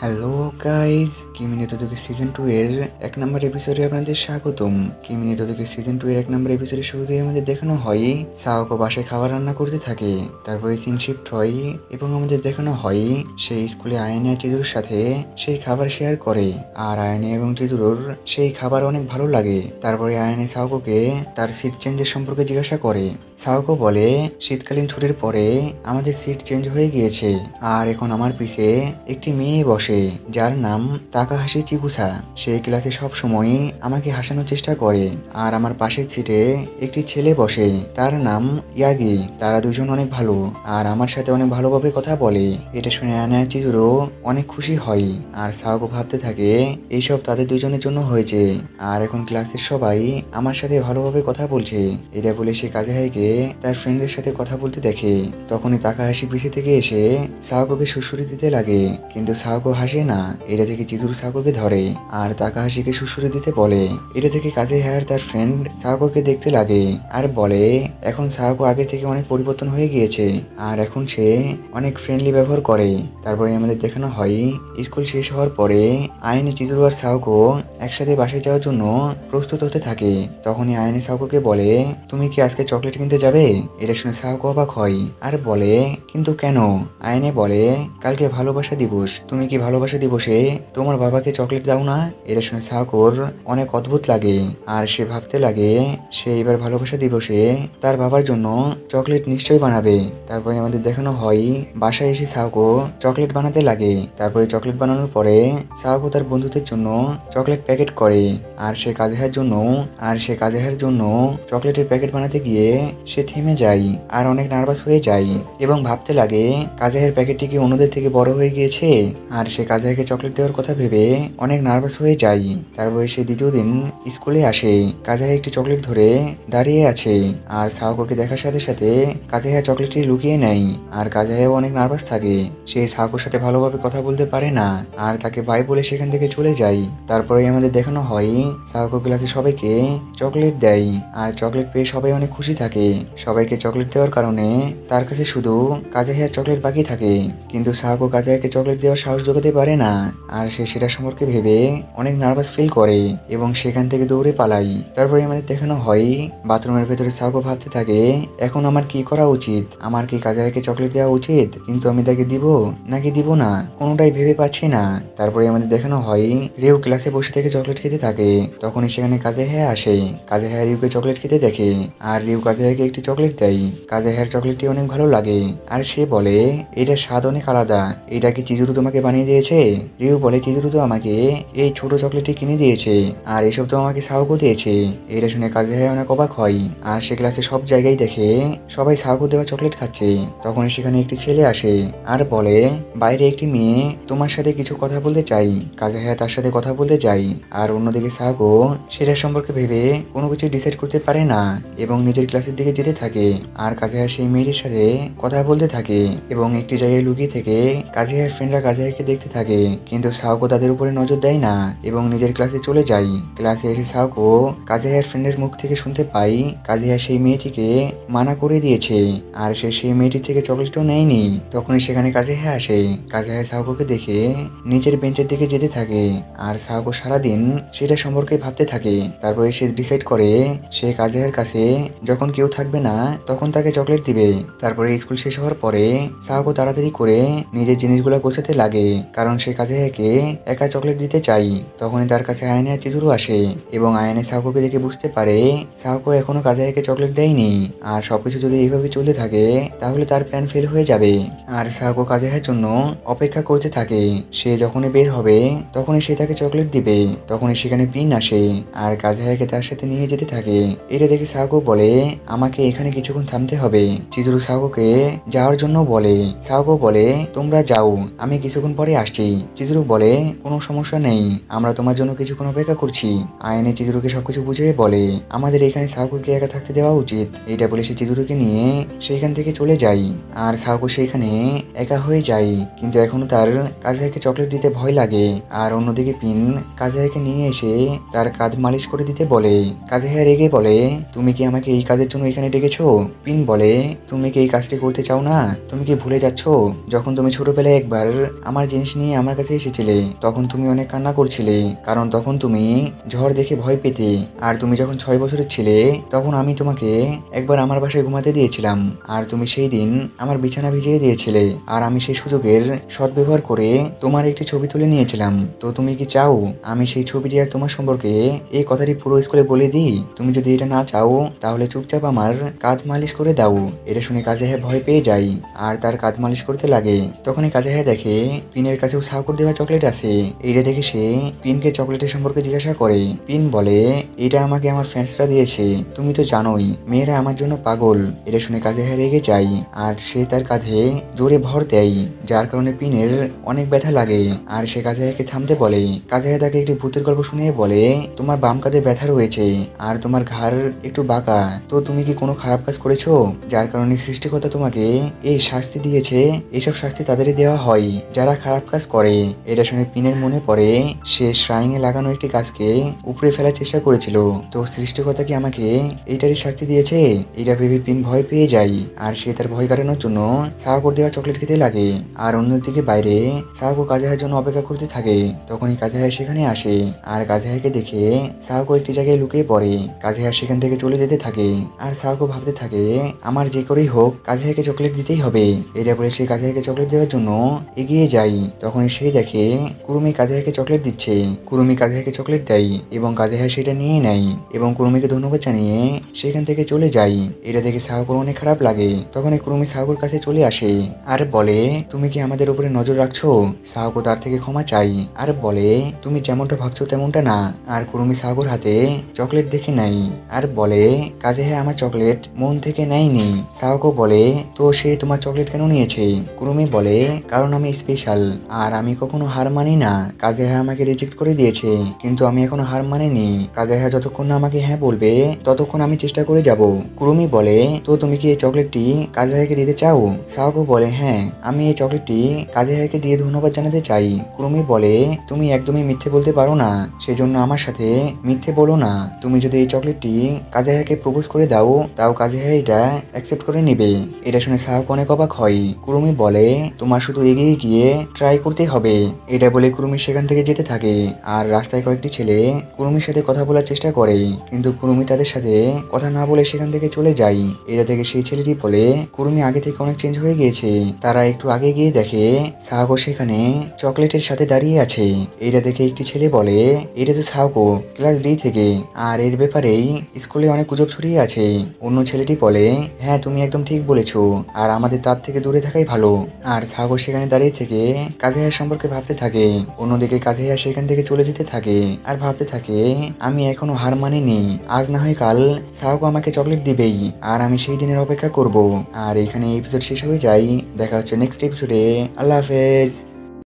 Hello guys, কিমিনি তোদেরকে season 2 এর 1 নম্বর এপিসোডে আপনাদের স্বাগতম। কিমিনি তোদেরকে সিজন 2 এর 1 নম্বর এপিসোডে শুরুতেই আমাদের দেখানো হয় সাওকো বাসায় খাবার রান্না করতে থাকে। তারপরে সিন শিফট হয় এবং আমাদের দেখানো হয় সেই স্কুলে আয়নে আর চিদুর সাথে সেই খাবার শেয়ার করে, আর আয়নে এবং চিদুর সেই খাবার অনেক ভালো লাগে। তারপরে আয়নে সাওকোকে তার সিট চেঞ্জের সম্পর্কে জিজ্ঞাসা করে। সাওকো বলে, শীতকালীন ছুটির পরে আমাদের সিট চেঞ্জ হয়ে গিয়েছে, আর এখন আমার পিছে একটি মেয়ে বসে যার নাম তাকাহাশি চিকুসা। সে ক্লাসে সব সময় আমাকে হাসানোর চেষ্টা করে। আর আমার পাশের সিটে একটি ছেলে বসে, তার নাম ইয়াগি। তারা দুজন অনেক ভালো আর আমার সাথে অনেক ভালোভাবে কথা বলে। এটা শুনে আয়না চিজুরও অনেক খুশি হয়, আর সাওকো ভাবতে থাকে এইসব তাদের দুজনের জন্য হয়েছে, আর এখন ক্লাসের সবাই আমার সাথে ভালোভাবে কথা বলছে। এটা বলে সে কাজেহাইকে তার ফ্রেন্ডদের সাথে কথা বলতে দেখে। তখনই তাকাহাশি পিছে থেকে এসে সাওকোকে সুড়সুড়ি দিতে লাগে, কিন্তু সাওকো হাসে না। এটা থেকে চিদুর সাওকোকে ধরে আর তাকাহাশিকে সুড়সুড়ি দিতে বলে। এটা থেকে কাজেহাই আর তার ফ্রেন্ড সাওকোকে দেখতে লাগে আর বলে এখন সাওকো আগের থেকে অনেক পরিবর্তন হয়ে গিয়েছে, আর এখন সে অনেক ফ্রেন্ডলি ব্যবহার করে। তারপরে আমাদের দেখানো হয় স্কুল শেষ হওয়ার পরে আয়নে, চিদুর আর সাওকো একসাথে বাসায় যাওয়ার জন্য প্রস্তুত হতে থাকে। তখনই আয়নে সাওকোকে বলে, তুমি কি আজকে চকলেট কিনতে যাবে? এটা শুনে সাওকো অবাক হয় আর বলে, কিন্তু কেন? আয়নে বলে, কালকে ভালোবাসা দিবস, তুমি কি ভালোবাসা দিবসে তোমার বাবাকে চকলেট দাও না? এটা শুনে সাওকোর অনেক অদ্ভুত লাগে আর সে ভাবতে লাগে সে এবার ভালোবাসা দিবসে তার বাবার জন্য চকলেট নিশ্চয়ই বানাবে। তারপরে আমাদের দেখানো হয় বাসায় এসে সাওকো চকলেট বানাতে লাগে। তারপরে চকলেট বানানোর পরে সাওকো তার বন্ধুদের জন্য চকলেট প্যাকেট করে, আর সে কাজেহার জন্য চকলেটের প্যাকেট বানাতে গিয়ে সে থেমে যায় আর অনেক নার্ভাস হয়ে যায় এবং ভাবতে লাগে কাজেহার প্যাকেটটি কি অন্যদের থেকে বড় হয়ে গিয়েছে, আর সে কাজেহাকে চকলেট দেওয়ার কথা ভেবে অনেক নার্ভাস হয়ে যায়। তারপরে সে দ্বিতীয় দিন স্কুলে আসে। কাজেহা একটি চকলেট ধরে দাঁড়িয়ে আছে, আর সাওকোকে দেখার সাথে সাথে কাজেহা চকলেটটি লুকিয়ে নেয়, আর কাজেহাও অনেক নার্ভাস থাকে। সে সাওকোর সাথে ভালোভাবে কথা বলতে পারে না আর তাকে বাই বলে সেখান থেকে চলে যায়। তারপরে আমাদের দেখানো হয় সাওকো ক্লাসে সবাইকে চকলেট দেয়, আর চকলেট পেয়ে সবাই অনেক খুশি থাকে। সবাইকে চকলেট দেওয়ার কারণে তার কাছে শুধু কাজেহার চকলেট বাকি থাকে, কিন্তু সাওকো কাজেহাকে চকলেট দেওয়ার সাহস জোগাতে পারে না, আর সে সেটা সম্পর্কে ভেবে অনেক নার্ভাস ফিল করে এবং সেখান থেকে দৌড়ে পালায়। তারপরে আমাদের দেখানো হয় বাথরুমের ভেতরে সাওকো ভাবতে থাকে, এখন আমার কি করা উচিত? আমার কি কাজেহাকে চকলেট দেওয়া উচিত? কিন্তু আমি তাকে দিব নাকি দিব না, কোনোটাই ভেবে পাচ্ছি না। তারপরে আমাদের দেখানো হয় রিউ ক্লাসে বসে থেকে চকলেট খেতে থাকে। তখনই সেখানে কাজেহা আসে। কাজেহা রিউকে চকলেট খেতে দেখে, আর রিউ কাজেহাকে একটি চকলেট দেয়। কাজেহার চকলেটটি অনেক ভালো লাগে আর সে বলে, এটা স্বাদ অনেক আলাদা, এটা কি চিজুরু তোমাকে বানিয়ে দিয়েছে? রিউ বলে, চিজুরু তো আমাকে এই ছোট চকলেটটি কিনে দিয়েছে, আর এসব তো আমাকে সাওকো দিয়েছে। এটা শুনে কাজেহা অনেক অবাক হয়, আর সে ক্লাসে সব জায়গায় দেখে সবাই সাওকো দেওয়া চকলেট খাচ্ছে। তখনই সেখানে একটি ছেলে আসে আর বলে, বাইরে একটি মেয়ে তোমার সাথে কিছু কথা বলতে চাই। কাজেহা তার সাথে কথা বলতে চাই, আর অন্যদিকে সাওকো সেটা সম্পর্কে ভেবে কোনো কিছু ডিসাইড করতে পারে না এবং নিজের ক্লাসের দিকে যেতে থাকে। আর কাজেহা সেই মেয়েটির সাথে কথা বলতে থাকে এবং একটি জায়গায় লুকিয়ে থেকে কাজেহার ফ্রেন্ডরা কাজেহাকে দেখতে থাকে, কিন্তু সাওকো তাদের উপরে নজর দেয় না এবং নিজের ক্লাসে চলে যায়। ক্লাসে এসে সাওকো কাজেহার ফ্রেন্ডের মুখ থেকে শুনতে পাই কাজেহা সেই মেয়েটিকে মানা করে দিয়েছে, আর সে সেই মেয়েটির থেকে চকলেটও নেয়নি। তখনই সেখানে কাজেহা আসে। কাজেহা সাওকোকে দেখে নিচের বেঞ্চের দিকে যেতে থাকে, আর সাওকো সারাদিন সেটা সম্পর্কে ভাবতে থাকে। তারপরে সে ডিসাইড করে সে কাজেহার কাছে যখন কেউ থাকবে না তখন তাকে চকলেট দিবে। তারপরে স্কুল শেষ হওয়ার পরে সাওকো তাড়াতাড়ি করে নিজের জিনিসগুলো গোছাতে লাগে, কারণ সে কাজেহাকে একা চকলেট দিতে চাই। তখনই তার কাছে আয়নে আর চিজুরু আসে এবং আয়নে সাওকোকে দেখে বুঝতে পারে সাওকো এখনো কাজেহাকে চকলেট দেয়নি, আর সবকিছু যদি এইভাবে চলতে থাকে তাহলে তার প্ল্যান ফেল হয়ে যাবে। আর সাওকো কাজেহার জন্য অপেক্ষা করতে থাকে। সে যখনই বের হবে তখনই সে তাকে চকলেট দিবে। তখনই সেখানে পিন আসে আর কাজেহাকে তার সাথে নিয়ে যেতে থাকে। এটা দেখে সাওকো বলে, আমাকে এখানে কিছুক্ষণ থামতে হবে। চিজুরু সাওকোকে যাওয়ার জন্য বলে। সাওকো বলে, তোমরা যাও, আমি কিছুক্ষণ পরে আসছি। চিজুরু বলে, কোনো সমস্যা নেই, আমরা তোমার জন্য কিছুক্ষণ অপেক্ষা করছি। আয়নে চিজুরুকে সবকিছু বুঝিয়ে বলে, আমাদের এখানে সাওকোকে একা থাকতে দেওয়া উচিত। এটা বলে সে চিজুরুকে নিয়ে সেইখান থেকে চলে যায়, আর সাওকো সেইখানে একা হয়ে যায়। কিন্তু এখনো তার কাজেহাকে চকলেট দিতে ভয় লাগে। আর অন্যদিকে পিন কাজেহাকে নিয়ে এসে তার কাঁধ মালিশ করে দিতে বলে। কাজেহা রেগে বলে, তুমি কি আমাকে এই কাজের জন্য এখানে এখানে ডেকেছো? পিন বলে, তুমি কি এই কাজটি করতে চাও না? তুমি কি ভুলে যাচ্ছ যখন তুমি ছোটবেলায় একবার আমার জিনিস নিয়ে আমার কাছে এসেছিলে, তখন তুমি অনেক কান্না করছিলে, কারণ তখন তুমি ঝড় দেখে ভয় পেতে। আর তুমি যখন 6 বছরের ছিলে তখন আমি তোমাকে একবার আমার বাসায় ঘুমাতে দিয়েছিলাম, আর তুমি সেই দিন আমার বিছানা ভিজিয়ে দিয়েছিলে, আর আমি সেই সুযোগের সদ্ব্যবহার করে তোমার একটি ছবি তুলে নিয়েছিলাম। তো তুমি কি চাও আমি সেই ছবিটি আর তোমার সম্পর্কে এই কথাটি পুরো স্কুলে বলে দিই? তুমি যদি এটা না চাও তাহলে চুপচাপ আমার কাঁধ মালিশ করে দাও। এটা শুনে কাজেহা ভয় পেয়ে যায় আর তার কাঁধ মালিশ করতে লাগে। তখনই কাজেহা দেখে পিনের কাছেও সাউকর দেওয়া চকলেট আছে। এইটা দেখে সে পিনকে চকলেটের সম্পর্কে জিজ্ঞাসা করে। পিন বলে, এটা আমাকে আমার ফ্রেন্ডসরা দিয়েছে, তুমি তো জানোই মেয়েরা আমার জন্য পাগল। এটা শুনে কাজেহা রেগে যায় আর সে তার কাঁধে জোরে ভর দেয়, যার কারণে পিনের অনেক ব্যথা লাগে। আর সে কাজেহাকে থামতে বলে। কাজেহা তাকে একটি ভূতের গল্প শুনিয়ে বলে, তোমার বাম কাঁধে ব্যথা রয়েছে আর তোমার ঘাড় একটু বাঁকা, তো তুমি কি কোনো খারাপ কাজ করেছো যার কারণে সৃষ্টিকর্তা তোমাকে এই শাস্তি দিয়েছে? এসব শাস্তি তাদেরই দেওয়া হয় যারা খারাপ কাজ করে। এটা শুনে পিনের মনে পড়ে সে শ্রাইনে লাগানো একটি গাছকে উপরে ফেলার চেষ্টা করেছিল, তো সৃষ্টিকর্তা কি আমাকে এইটারই শাস্তি দিয়েছে? এটা ভেবে পিন ভয় পেয়ে যায় আর সে তার ভয় কাটানোর জন্য সাহাকোর দেওয়া চকলেট খেতে লাগে। আর অন্যদিকে বাইরে সাহাকো কাজেহার জন্য অপেক্ষা করতে থাকে। তখনই কাজেহা সেখানে আসে আর কাজেহাকে দেখে সাহাকো একটি জায়গায় লুকিয়ে পড়ে। কাজেহা সেখান থেকে চলে যেতে থাকে আর সাহাকো ভাবতে থাকে, আমার যে করেই হোক কাজেহাকে চকলেট দিতেই হবে। এটা বলে সে কাজেহাকে চকলেট দেওয়ার জন্য এগিয়ে যায়। তখনই সে দেখে কুরুমি কাজেহাকে চকলেট দিচ্ছে। কুরুমি কাজেহাকে চকলেট দেয় এবং কাজেহা সেটা নিয়ে নেয় এবং কুরুমিকে ধন্যবাদ জানিয়ে সেখান থেকে চলে যায়। এটা দেখে সাহাকোর অনেক খারাপ লাগে। তখনই কুরুমি সাহাকোর কাছে চলে আসে আর বলে, তুমি কি আমাদের উপরে নজর রাখছো? সাহাকো তার থেকে ক্ষমা চাই আর বলে, তুমি যেমনটা ভাবছো তেমনটা না। আর কুরুমি সাহাকোর হাতে চকলেট দেখে নেয় আর বলে, কাজেহা আমার চকলেট মন থেকে নেয়নি। সাহাকো বলে, তো সে তোমার চকলেট কেন নিয়েছে? কুরুমি বলে, কারণ আমি স্পেশাল আর আমি কখনো হার মানি না। কাজেহা আমাকে রিজেক্ট করে দিয়েছে, কিন্তু আমি এখনো হার মানিনি। কাজেহা যতক্ষণ না আমাকে হ্যাঁ বলবে ততক্ষণ আমি চেষ্টা করে যাব। কুরুমি বলে, তো তুমি কি এই চকলেটটি কাজেহাকে দিতে চাও? সাহাকো বলে, হ্যাঁ, আমি এই চকলেটটি কাজেহাকে দিয়ে ধন্যবাদ জানাতে চাই। কুরুমি বলে, তুমি একদমই মিথ্যে বলতে পারো না, সেজন্য আমার সাথে মিথ্যে বলো না। তুমি যদি এই চকলেটটি কাজেহাকে প্রপোজ করে দাও তাও কাজেহা এটা অ্যাকসেপ্ট করে নেবে। এটা শুনে সাহাকো অনেক অবাক হয়। কুরুমি বলে, তোমার শুধু এগিয়ে গিয়ে ট্রাই করতে হবে। এটা বলে কুরুমি সেখান থেকে যেতে থাকে আর রাস্তায় কয়েকটি ছেলে কুরুমির সাথে কথা বলার চেষ্টা করে, কিন্তু কুরুমি তাদের সাথে কথা না বলে সেখান থেকে চলে যায়। এটা থেকে সেই ছেলেটি বলে, কুরুমি আগে থেকে অনেক চেঞ্জ হয়ে গিয়েছে। তারা একটু আগে গিয়ে দেখে সাহাকো সেখানে চকলেটের সাথে দাঁড়িয়ে আছে। এটা দেখে একটি ছেলে বলে, এটা তো সাহাকো ক্লাস ডি থেকে, আর এর ব্যাপারেই স্কুলে অনেক গুজব ছড়িয়ে আছে। অন্য ছেলেটি বলে, হ্যাঁ তুমি একদম ঠিক বলেছো, আর আমাদের তার থেকে দূরে থাকাই ভালো। আর সাহাকো সেখানে দাঁড়িয়ে থেকে কাজেহার সম্পর্কে ভাবতে থাকে। অন্যদিকে কাজেহা সেখান থেকে চলে যেতে থাকে আর ভাবতে থাকে, আমি এখনো হার মানিনি, আজ না হয় কাল সাহাকো আমাকে চকলেট দিবেই আর আমি সেই দিনের অপেক্ষা করব। আর এখানে এপিসোড শেষ হয়ে যায়। দেখা হচ্ছে নেক্সট এপিসোডে। আল্লাহ হাফেজ।